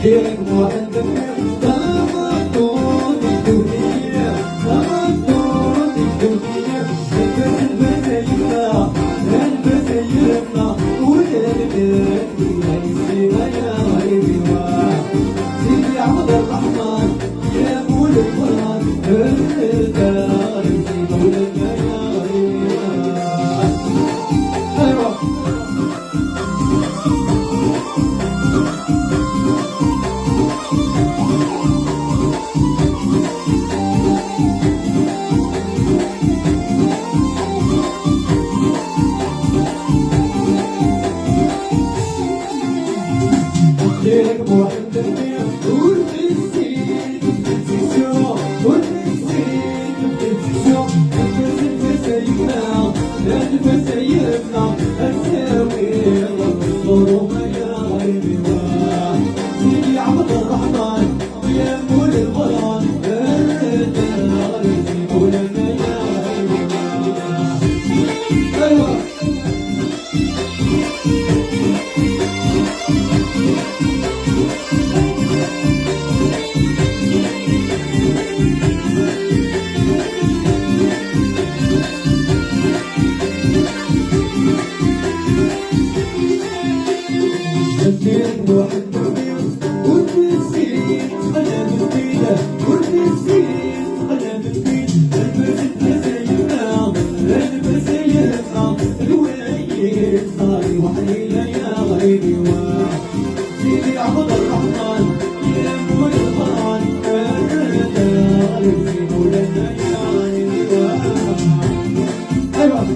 غيرك معلم تمطون الدنيا تمطون الدنيا البس يمنا البس يمنا والقلب يسير يا غريبي سيدي عبد الرحمن يا مول القرآن الدار في مولانا يا غريبي ايوه غيرك معلم والنسيت التلفزيون والنسيت التلفزيون البس يمنا البس يمنا الساوي الظروف يا غريبي سيدي عبد الرحمن يا مول الغرام الدار في مولانا يا غريبي ايوه الدين واحد والنسيت انا بالبيدة والنسيت انا بالبيدة البس يمنا البس يمنا الوعي صاري وحيلة يا غريبي سيدي عبد الرحمن يا مول القرآن الدار في مولانا يا غريبي ايوه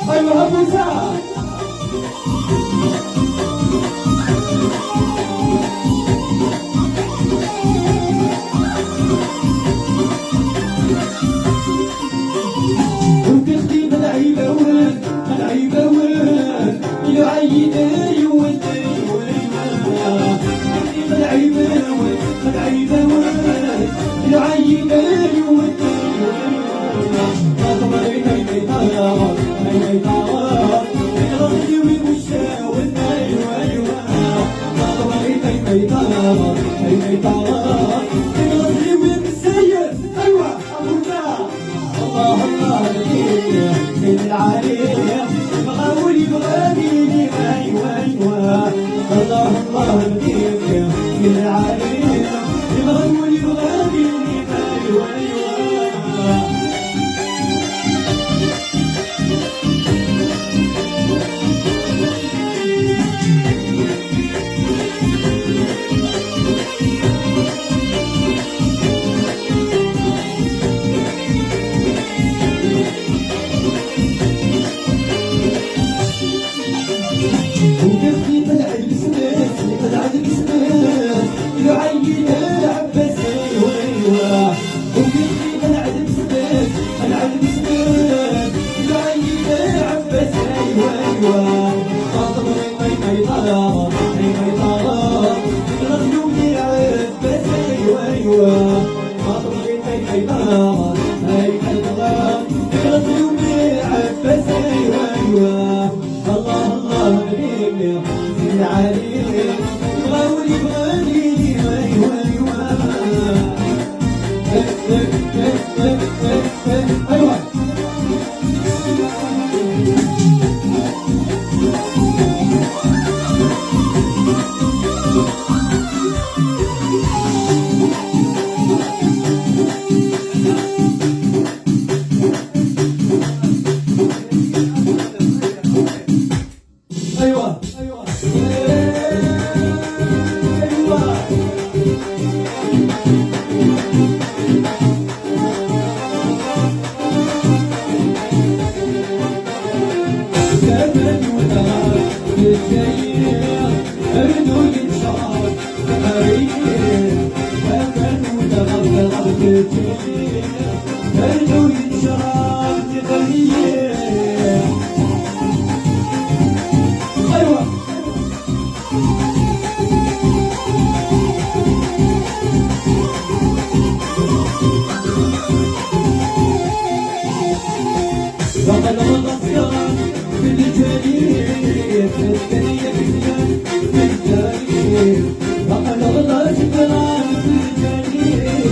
ايوه ابو سعد وتختي ملعيبه وين ملعيبه وين يا عيدي وين ملعيبه وين ملعيبه وين يا عيدي وين الله العليم بغاولي بغالي ايوه وكفي طلعت بسمس طلعت بسمس يعين العباس ايوا ايوا وكفي طلعت بسمس طلعت بسمس يعين العباس ايوا ايوا فاطمه اي طلع اي طلع غزلوني عباس ايوا ايوا فاطمه اي طلع اي طلع غزلوني عباس ايوا ايوا الله الله عليك زين عليك بغاولي بغالي ايوا ايوا ايوا ايوه ايوه زمن ودار بالجيل اردو ينشار غريب زمن ودار بالجيل اردو ينشار غريب ايوه وقد غطيان في الجليل الدنيا بزيان في الجليل وقد غطيان في الجليل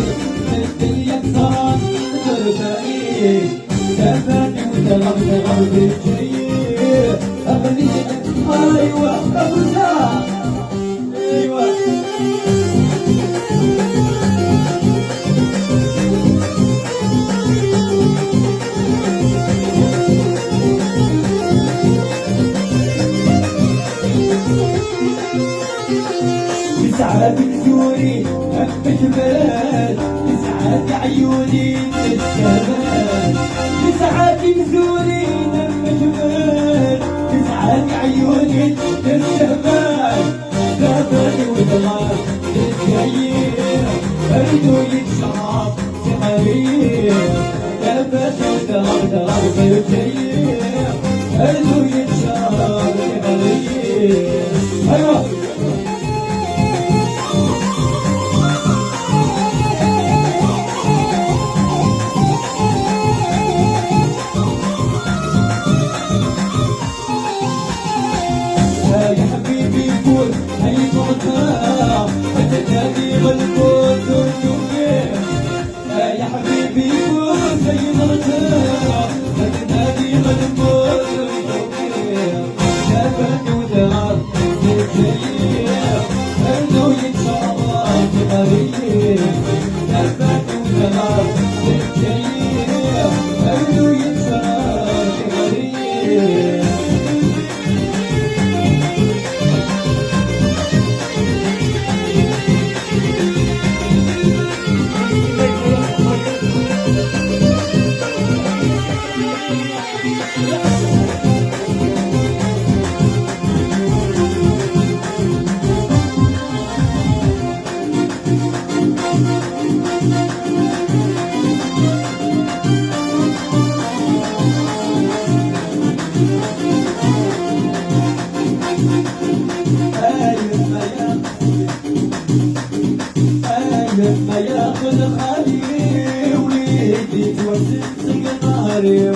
الدنيا كسران في الجليل تفاني وتغرب غرب الجليل أغنيتك ايوه أبوزا ايوه تسعد عيوني هم جمال تسعد عيوني الجمال تسعد عيوني هم جمال تسعد عيوني الجمال زمان ودمار الجيل بردو يتشرب سمرير زمان ودمار الجيل بردو يتشرب سمرير ايوه يا حبيبي قول هي مرتاح تنادي غلبوت وجوبيه يا حبيبي قول هي مرتاح تنادي غلبوت وجوبيه شافني ودار الجيل انه يتشرف بغريب شافني ودار الجيل انه يتشرف بغريب لما ياخذ خالي وليدي توسم سقطاري